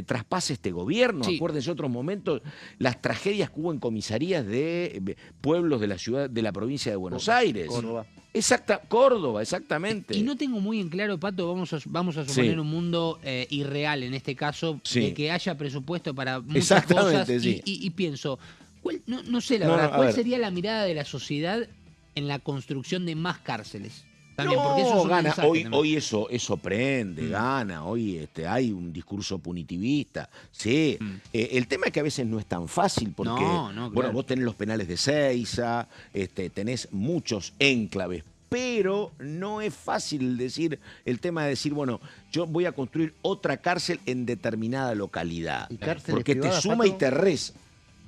traspasa este gobierno. Acuérdense otros momentos, las tragedias que hubo en comisarías de pueblos de la ciudad, de la provincia de Buenos Aires. Córdoba. Córdoba, exactamente. Y no tengo muy en claro, Pato, vamos a suponer un mundo irreal en este caso, de que haya presupuesto para muchas cosas. Y pienso, no sé la verdad, ¿cuál sería la mirada de la sociedad en la construcción de más cárceles? También, porque eso es un gana. mensaje Hoy, también. hoy eso prende, gana. Hoy hay un discurso punitivista. Sí. El tema es que a veces no es tan fácil porque, bueno, vos tenés los penales de Seiza, tenés muchos enclaves. Pero no es fácil decir, el tema de decir, bueno, yo voy a construir otra cárcel en determinada localidad. Porque te suma y te reza.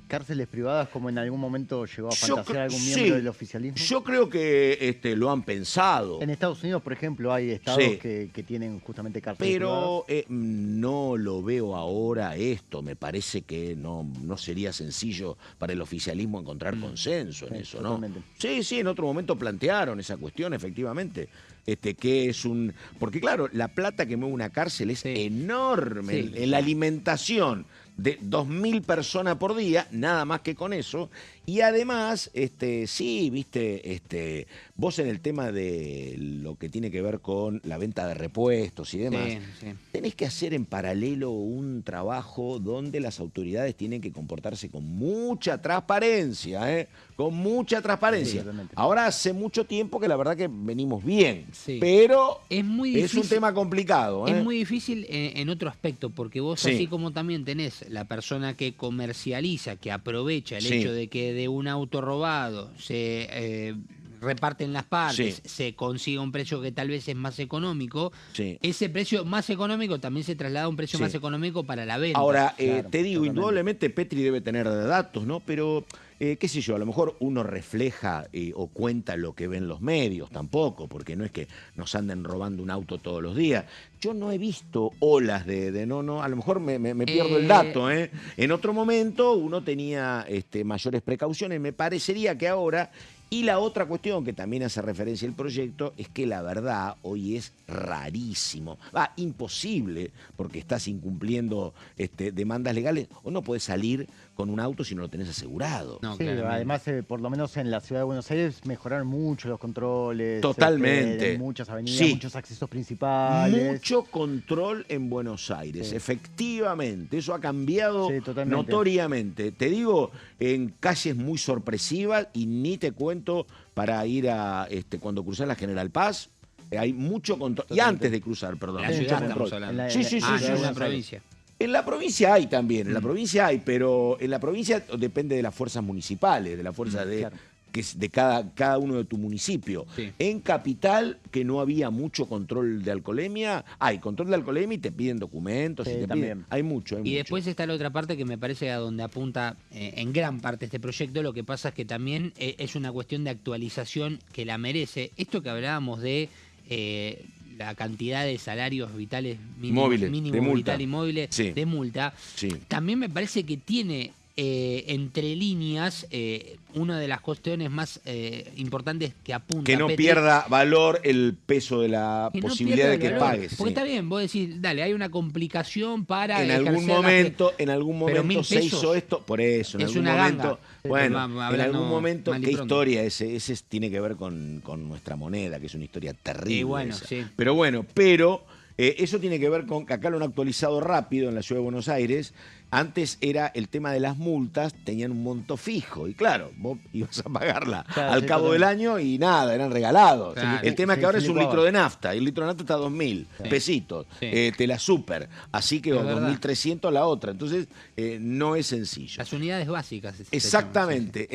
¿Cárceles privadas como en algún momento llegó a fantasear algún miembro del oficialismo? Yo creo que lo han pensado. En Estados Unidos, por ejemplo, hay estados que tienen justamente cárceles privadas. Pero no lo veo ahora esto. Me parece que no sería sencillo para el oficialismo encontrar consenso en eso, totalmente. ¿no? Sí, en otro momento plantearon esa cuestión, efectivamente. Que es un... Porque claro, la plata que mueve una cárcel es enorme en la alimentación de 2.000 personas por día, nada más que con eso, Y además, sí, viste, vos en el tema de lo que tiene que ver con la venta de repuestos y demás, Sí. tenés que hacer en paralelo un trabajo donde las autoridades tienen que comportarse con mucha transparencia, ¿eh? Con mucha transparencia. Sí, totalmente. Ahora hace mucho tiempo que la verdad que venimos bien, Sí. pero Es muy es un difícil. tema complicado, ¿eh? Es muy difícil en otro aspecto, porque vos, Sí. así como también tenés la persona que comercializa, que aprovecha el Sí. hecho de que de un auto robado se reparten las partes, Sí. se consigue un precio que tal vez es más económico, Sí. ese precio más económico también se traslada a un precio Sí. más económico para la venta. Ahora, Claro, te digo, totalmente. indudablemente Petri debe tener datos, ¿no? Pero, qué sé yo, a lo mejor uno refleja o cuenta lo que ven los medios, tampoco, porque no es que nos anden robando un auto todos los días. Yo no he visto olas no, a lo mejor me pierdo el dato, ¿eh? En otro momento uno tenía mayores precauciones, me parecería que ahora. Y la otra cuestión que también hace referencia al proyecto es que la verdad hoy es rarísimo, imposible, porque estás incumpliendo demandas legales, o no podés salir con un auto si no lo tenés asegurado. No, Sí, claramente. además, por lo menos en la ciudad de Buenos Aires mejoraron mucho los controles. Totalmente. En muchas avenidas, Sí. muchos accesos principales. Mucho control en Buenos Aires, Sí. efectivamente, eso ha cambiado Sí, totalmente. notoriamente. Te digo, en calles muy sorpresivas y ni te cuento para ir a cuando cruzás la General Paz, hay mucho control. Y Totalmente. antes de cruzar, perdón. En la mucho ciudad control. estamos hablando. Sí, sí, sí, Ah, sí, no, sí, en la sí. provincia. En la provincia hay también, en la provincia hay, pero en la provincia depende de las fuerzas municipales, de la fuerza claro. que es de cada uno de tu municipio. Sí. En Capital, que no había mucho control de alcoholemia, hay control de alcoholemia y te piden documentos. Sí, y te también. piden, hay mucho. Y después está la otra parte que me parece a donde apunta en gran parte este proyecto. Lo que pasa es que también es una cuestión de actualización que la merece. Esto que hablábamos de la cantidad de salarios vitales mínimos, Móviles, mínimo de multa. vital y móviles Sí. de multa, Sí. también me parece que tiene entre líneas una de las cuestiones más importantes que apunta Que no Petri, pierda valor el peso de la que no posibilidad de pierda que el valor. pagues. Porque sí. está bien, vos decís, dale, hay una complicación para En algún ejercer la momento, en Pero algún 1.000 momento se pesos hizo esto, por eso, en es algún una momento, ganga. bueno, Vamos en hablando algún momento, mal y qué pronto. historia, ese tiene que ver con nuestra moneda, que es una historia terrible. Y bueno, esa. sí. Pero bueno, eso tiene que ver con que acá lo han actualizado rápido en la ciudad de Buenos Aires. Antes era el tema de las multas, tenían un monto fijo. Y claro, vos ibas a pagarla Claro, al sí, cabo del año y nada, eran regalados. Claro. El tema es que Sí, ahora se es un licuaba. litro de nafta. Y el litro de nafta está a 2.000 pesitos. Sí. Te la super. Así que Es o verdad. 2.300 la otra. Entonces, no es sencillo. Las unidades básicas. se Exactamente.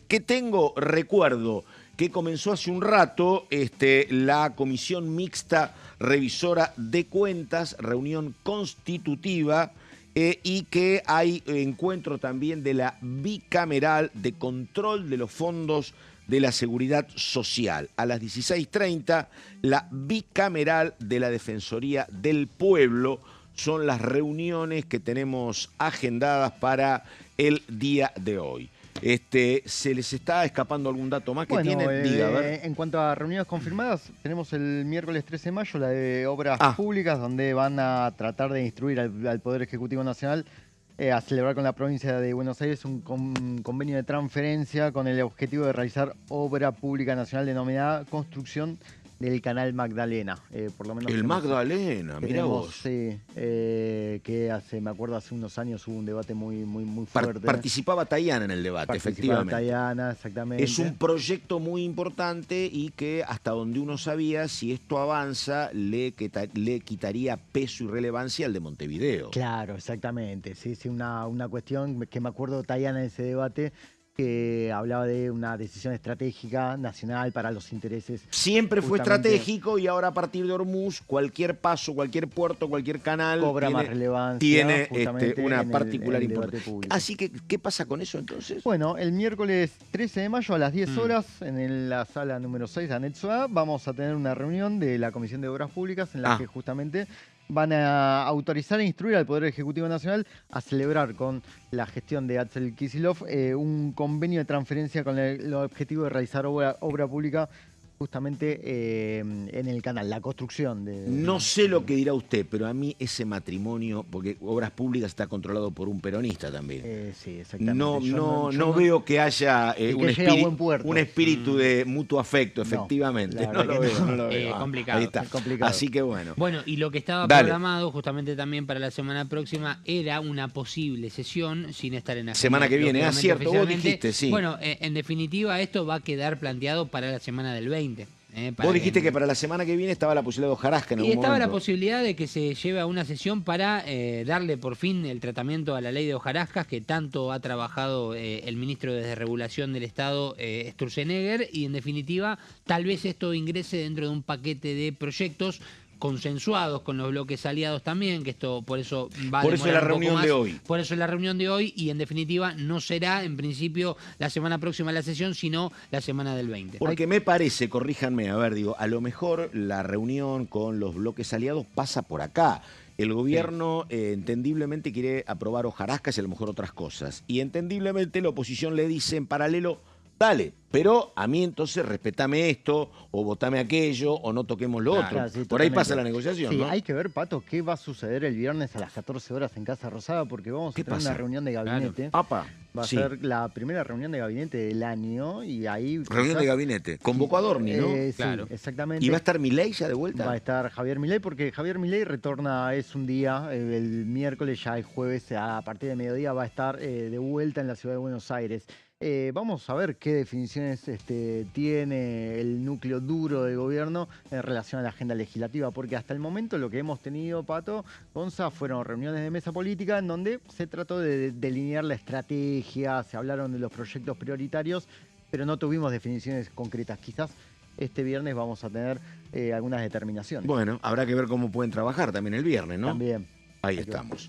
¿Qué tengo? Recuerdo que comenzó hace un rato la Comisión Mixta Revisora de Cuentas, reunión constitutiva, y que hay encuentro también de la bicameral de control de los fondos de la seguridad social. A las 16:30, la bicameral de la Defensoría del Pueblo. Son las reuniones que tenemos agendadas para el día de hoy. ¿Se les está escapando algún dato más que Bueno, tienen? Diga, a ver. en cuanto a reuniones confirmadas, tenemos el miércoles 13 de mayo la de Obras Ah. Públicas, donde van a tratar de instruir al Poder Ejecutivo Nacional a celebrar con la provincia de Buenos Aires un convenio de transferencia con el objetivo de realizar obra pública nacional denominada Construcción del Canal Magdalena. Por lo menos El tenemos- Magdalena, mira tenemos, vos. Sí, que me acuerdo, hace unos años hubo un debate muy fuerte. Participaba Tayana en el debate, Participaba efectivamente. Tayana, exactamente. Es un proyecto muy importante y que hasta donde uno sabía, si esto avanza, le quitaría peso y relevancia al de Montevideo. Claro, exactamente. Sí, una cuestión que me acuerdo Tayana en ese debate, que hablaba de una decisión estratégica nacional para los intereses. Siempre fue justamente, estratégico y ahora a partir de Hormuz, cualquier paso, cualquier puerto, cualquier canal Cobra más relevancia, tiene justamente una en el- particular en el debate importancia. público. Así que, ¿qué pasa con eso entonces? Bueno, el miércoles 13 de mayo a las 10 horas en la sala número 6 de Anexo A vamos a tener una reunión de la Comisión de Obras Públicas en la que justamente van a autorizar e instruir al Poder Ejecutivo Nacional a celebrar con la gestión de Axel Kicillof un convenio de transferencia con el objetivo de realizar obra pública justamente en el canal, la construcción de... No sé lo que dirá usted, pero a mí ese matrimonio, porque Obras Públicas está controlado por un peronista también. Sí, exactamente. No veo que haya un espíritu de mutuo afecto, efectivamente. No lo veo. Complicado. Ahí está. Complicado. Así que bueno. Bueno, y lo que estaba Dale. programado justamente también para la semana próxima era una posible sesión sin estar en agenda. Semana que viene, cierto, vos oficialmente. dijiste, sí. Bueno, en definitiva esto va a quedar planteado para la semana del 20. Vos dijiste que para la semana que viene estaba la posibilidad de hojarasca en y algún estaba momento. la posibilidad de que se lleve a una sesión para darle por fin el tratamiento a la ley de hojarascas que tanto ha trabajado el ministro de Desregulación del Estado, Sturzenegger, y en definitiva tal vez esto ingrese dentro de un paquete de proyectos consensuados con los bloques aliados también, que esto por eso va a Por eso demorar la un poco reunión más. de hoy. Por eso la reunión de hoy, y en definitiva no será en principio la semana próxima la sesión, sino la semana del 20. Porque me parece, corríjanme, a ver, digo, a lo mejor la reunión con los bloques aliados pasa por acá. El gobierno entendiblemente quiere aprobar hojarascas y a lo mejor otras cosas. Y entendiblemente la oposición le dice en paralelo, dale, pero a mí entonces respetame esto, o votame aquello, o no toquemos lo otro. Sí, por ahí totalmente. pasa la negociación, Sí, ¿no? hay que ver, Pato, qué va a suceder el viernes a las 14 horas en Casa Rosada, porque vamos a ¿Qué tener pasa? una reunión de gabinete. Apa, Va a sí. ser la primera reunión de gabinete del año y ahí... Reunión de gabinete. Convocó a Dorni, ¿no? Claro. Sí, exactamente. ¿Y va a estar Milei ya de vuelta? Va a estar Javier Milei porque Javier Milei retorna, es un día, el miércoles, ya el jueves a partir de mediodía va a estar de vuelta en la ciudad de Buenos Aires. Vamos a ver qué definiciones tiene el núcleo duro del gobierno en relación a la agenda legislativa, porque hasta el momento lo que hemos tenido, Pato, Gonza, fueron reuniones de mesa política en donde se trató de delinear la estrategia, se hablaron de los proyectos prioritarios, pero no tuvimos definiciones concretas. Quizás este viernes vamos a tener algunas determinaciones. Bueno, habrá que ver cómo pueden trabajar también el viernes, ¿no? También. Ahí estamos.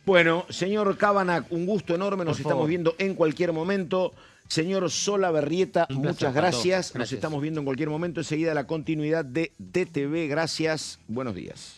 Bueno, señor Cabanach, un gusto enorme, nos estamos viendo en cualquier momento. Señor Sola Berrieta, Un placer, muchas Pato. gracias. Nos Gracias. estamos viendo en cualquier momento. Enseguida la continuidad de DTV. Gracias. Buenos días.